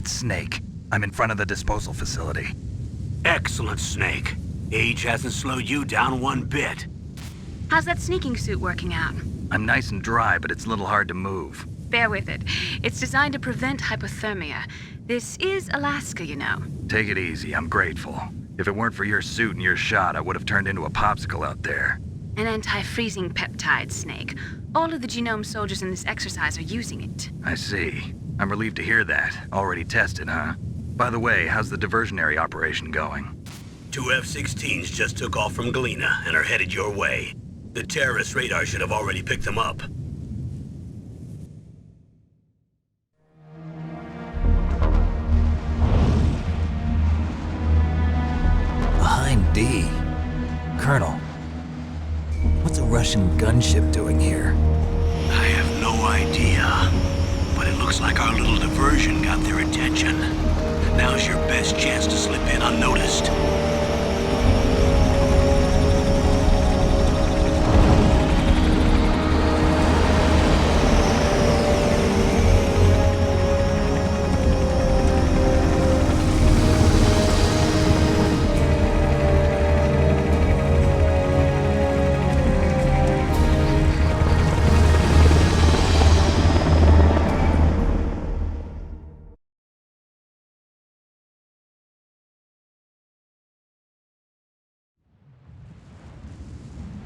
It's Snake. I'm in front of the disposal facility. Excellent, Snake. Age hasn't slowed you down one bit. How's that sneaking suit working out? I'm nice and dry, but it's a little hard to move. Bear with it. It's designed to prevent hypothermia. This is Alaska, you know. Take it easy, I'm grateful. If it weren't for your suit and your shot, I would have turned into a popsicle out there. An anti-freezing peptide, Snake. All of the genome soldiers in this exercise are using it. I see. I'm relieved to hear that. Already tested, huh? By the way, how's the diversionary operation going? 2 F-16s just took off from Galena and are headed your way. The terrorist radar should have already picked them up. Hind D. Colonel, what's a Russian gunship doing here? I have no idea, but it looks like our little diversion got their attention. Now's your best chance to slip in unnoticed.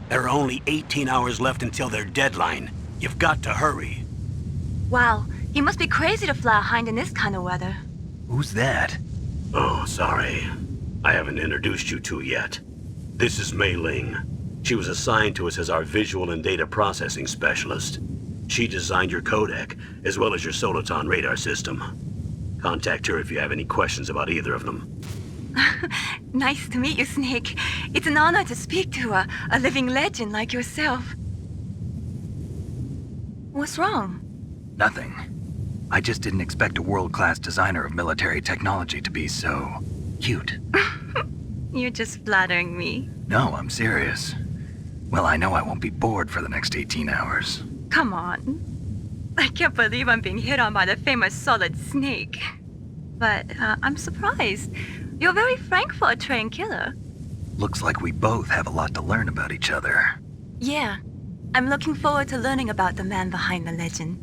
There are only 18 hours left until their deadline. You've got to hurry. Wow, he must be crazy to fly a Hind in this kind of weather. Who's that? Oh, sorry. I haven't introduced you to yet. This is Mei Ling. She was assigned to us as our visual and data processing specialist. She designed your codec, as well as your Soliton radar system. Contact her if you have any questions about either of them. Nice to meet you, Snake. It's an honor to speak to a living legend like yourself. What's wrong? Nothing. I just didn't expect a world-class designer of military technology to be so cute. You're just flattering me. No, I'm serious. Well, I know I won't be bored for the next 18 hours. Come on. I can't believe I'm being hit on by the famous Solid Snake. But I'm surprised. You're very frank for a trained killer. Looks like we both have a lot to learn about each other. Yeah. I'm looking forward to learning about the man behind the legend.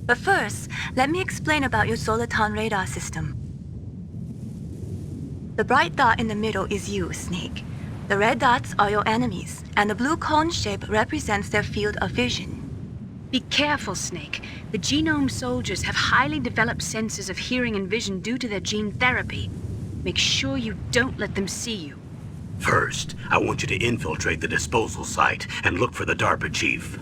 But first, let me explain about your Soliton radar system. The bright dot in the middle is you, Snake. The red dots are your enemies, and the blue cone shape represents their field of vision. Be careful, Snake. The genome soldiers have highly developed senses of hearing and vision due to their gene therapy. Make sure you don't let them see you. First, I want you to infiltrate the disposal site and look for the DARPA Chief.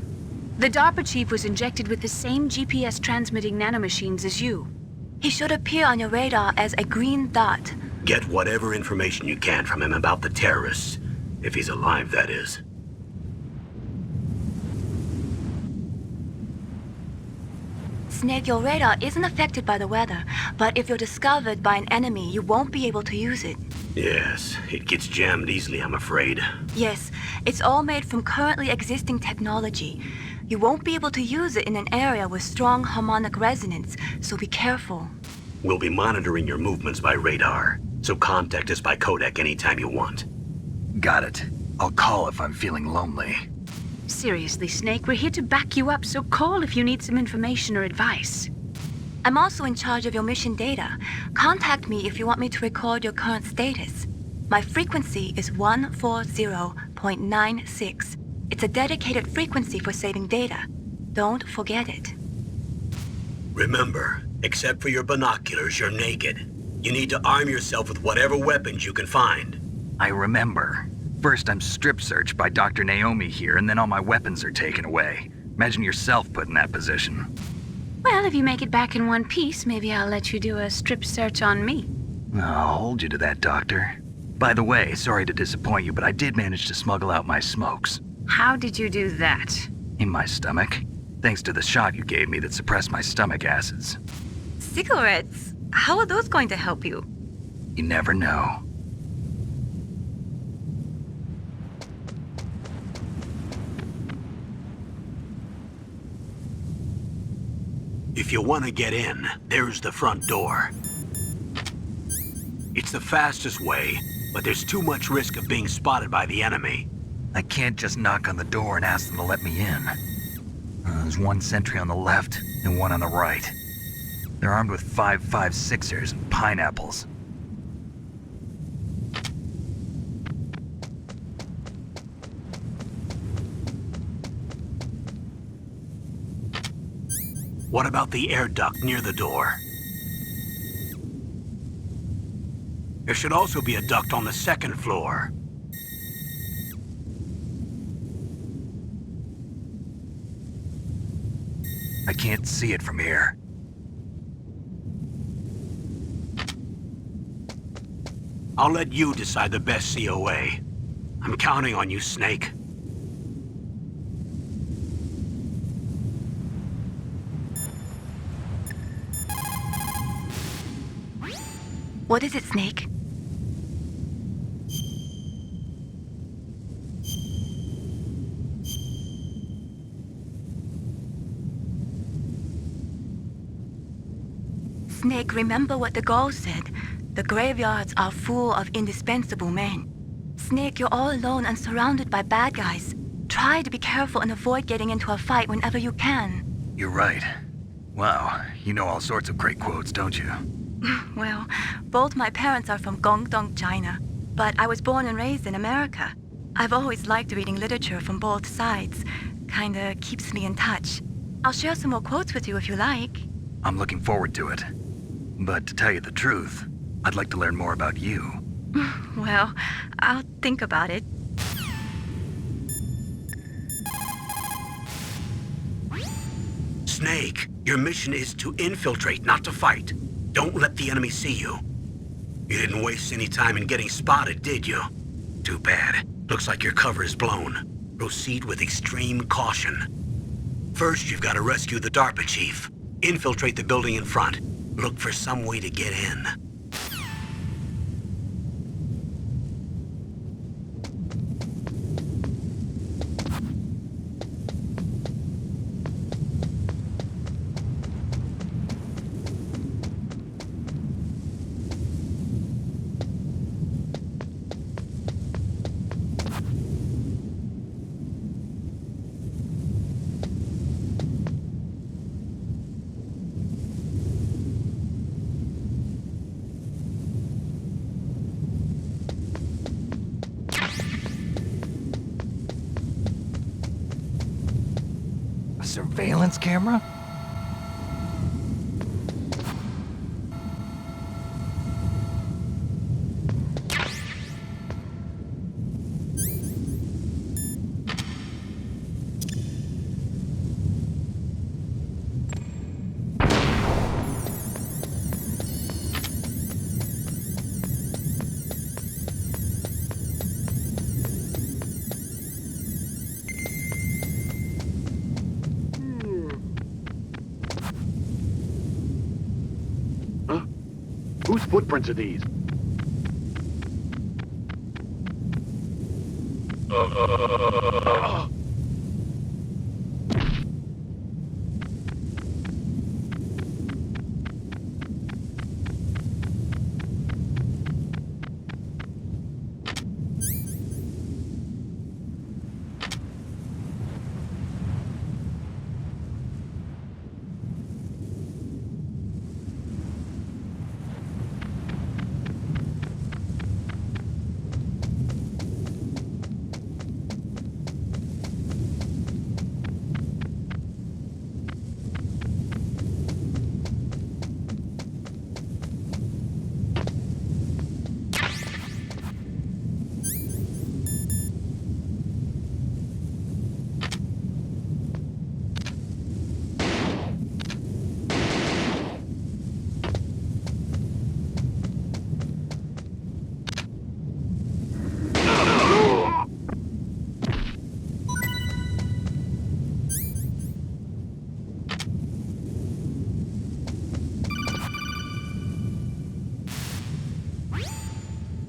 The DARPA Chief was injected with the same GPS-transmitting nanomachines as you. He should appear on your radar as a green dot. Get whatever information you can from him about the terrorists. If he's alive, that is. Snake, your radar isn't affected by the weather, but if you're discovered by an enemy, you won't be able to use it. Yes, it gets jammed easily, I'm afraid. Yes, it's all made from currently existing technology. You won't be able to use it in an area with strong harmonic resonance, so be careful. We'll be monitoring your movements by radar, so contact us by codec anytime you want. Got it. I'll call if I'm feeling lonely. Seriously, Snake, we're here to back you up, so call if you need some information or advice. I'm also in charge of your mission data. Contact me if you want me to record your current status. My frequency is 140.96. It's a dedicated frequency for saving data. Don't forget it. Remember, except for your binoculars, you're naked. You need to arm yourself with whatever weapons you can find. I remember. First, I'm strip searched by Dr. Naomi here, and then all my weapons are taken away. Imagine yourself put in that position. Well, if you make it back in one piece, maybe I'll let you do a strip search on me. I'll hold you to that, Doctor. By the way, sorry to disappoint you, but I did manage to smuggle out my smokes. How did you do that? In my stomach. Thanks to the shot you gave me that suppressed my stomach acids. Cigarettes? How are those going to help you? You never know. If you want to get in, there's the front door. It's the fastest way, but there's too much risk of being spotted by the enemy. I can't just knock on the door and ask them to let me in. There's one sentry on the left and one on the right. They're armed with 5.56ers and pineapples. What about the air duct near the door? There should also be a duct on the second floor. I can't see it from here. I'll let you decide the best COA. I'm counting on you, Snake. What is it, Snake? Snake, remember what the girl said. The graveyards are full of indispensable men. Snake, you're all alone and surrounded by bad guys. Try to be careful and avoid getting into a fight whenever you can. You're right. Wow, you know all sorts of great quotes, don't you? Well, both my parents are from Guangdong, China, but I was born and raised in America. I've always liked reading literature from both sides. Kinda keeps me in touch. I'll share some more quotes with you if you like. I'm looking forward to it. But to tell you the truth, I'd like to learn more about you. Well, I'll think about it. Snake, your mission is to infiltrate, not to fight. Don't let the enemy see you. You didn't waste any time in getting spotted, did you? Too bad. Looks like your cover is blown. Proceed with extreme caution. First, you've got to rescue the DARPA Chief. Infiltrate the building in front. Look for some way to get in. Surveillance camera? Whose footprints are these?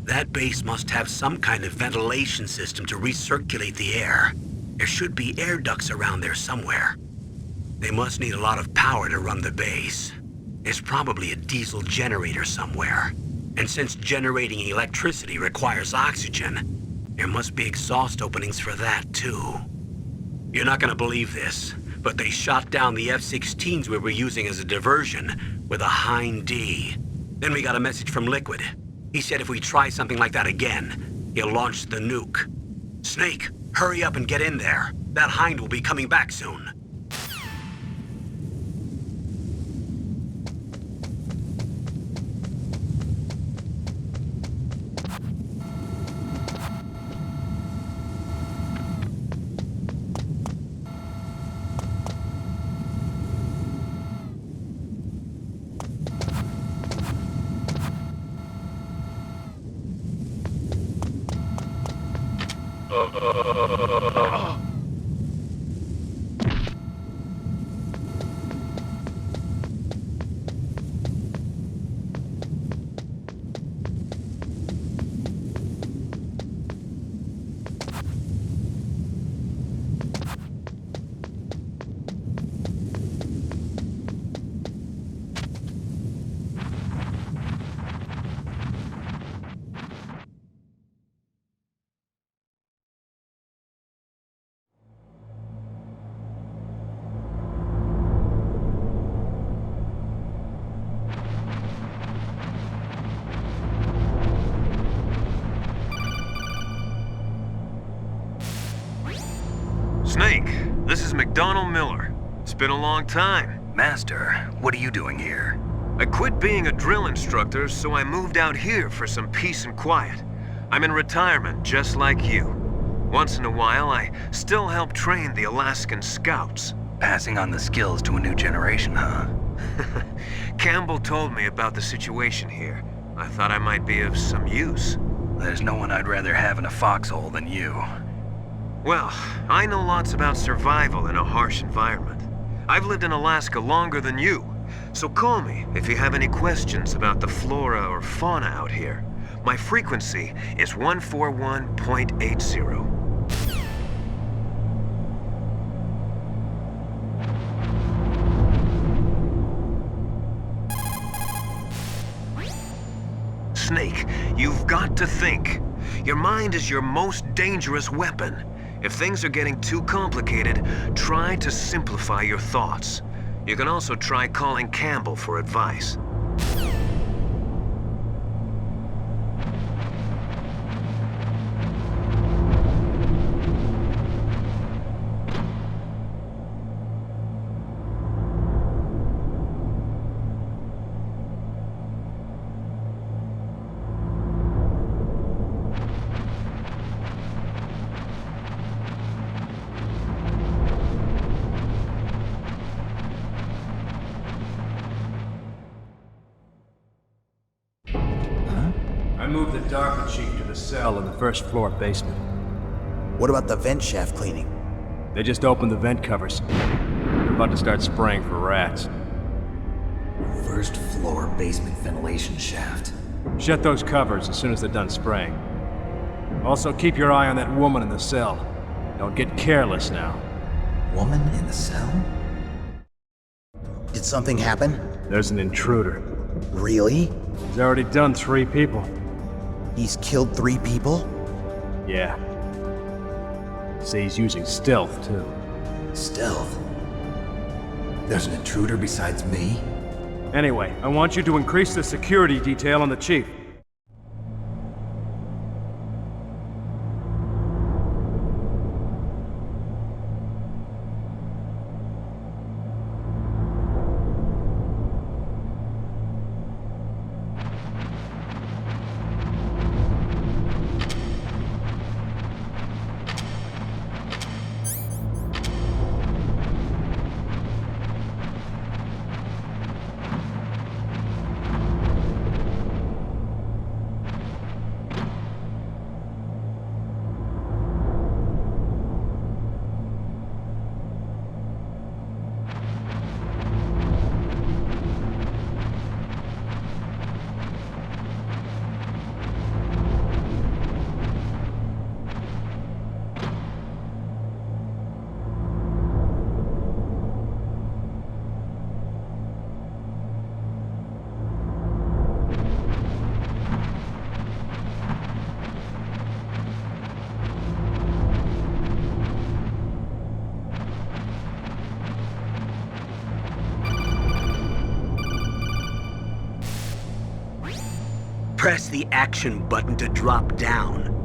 That base must have some kind of ventilation system to recirculate the air. There should be air ducts around there somewhere. They must need a lot of power to run the base. There's probably a diesel generator somewhere. And since generating electricity requires oxygen, there must be exhaust openings for that, too. You're not gonna believe this, but they shot down the F-16s we were using as a diversion with a Hind D. Then we got a message from Liquid. He said if we try something like that again, he'll launch the nuke. Snake, hurry up and get in there. That Hind will be coming back soon. Snake, this is McDonald Miller. It's been a long time. Master, what are you doing here? I quit being a drill instructor, so I moved out here for some peace and quiet. I'm in retirement, just like you. Once in a while, I still help train the Alaskan Scouts. Passing on the skills to a new generation, huh? Campbell told me about the situation here. I thought I might be of some use. There's no one I'd rather have in a foxhole than you. Well, I know lots about survival in a harsh environment. I've lived in Alaska longer than you, so call me if you have any questions about the flora or fauna out here. My frequency is 141.80. Snake, you've got to think. Your mind is your most dangerous weapon. If things are getting too complicated, try to simplify your thoughts. You can also try calling Campbell for advice. I moved the DARPA Chief to the cell in the first floor basement. What about the vent shaft cleaning? They just opened the vent covers. They're about to start spraying for rats. First floor basement ventilation shaft. Shut those covers as soon as they're done spraying. Also, keep your eye on that woman in the cell. Don't get careless now. Woman in the cell? Did something happen? There's an intruder. Really? He's already done 3 people. He's killed 3 people? Yeah. Say he's using stealth, too. Stealth? There's an intruder besides me? Anyway, I want you to increase the security detail on the Chief. Press the action button to drop down.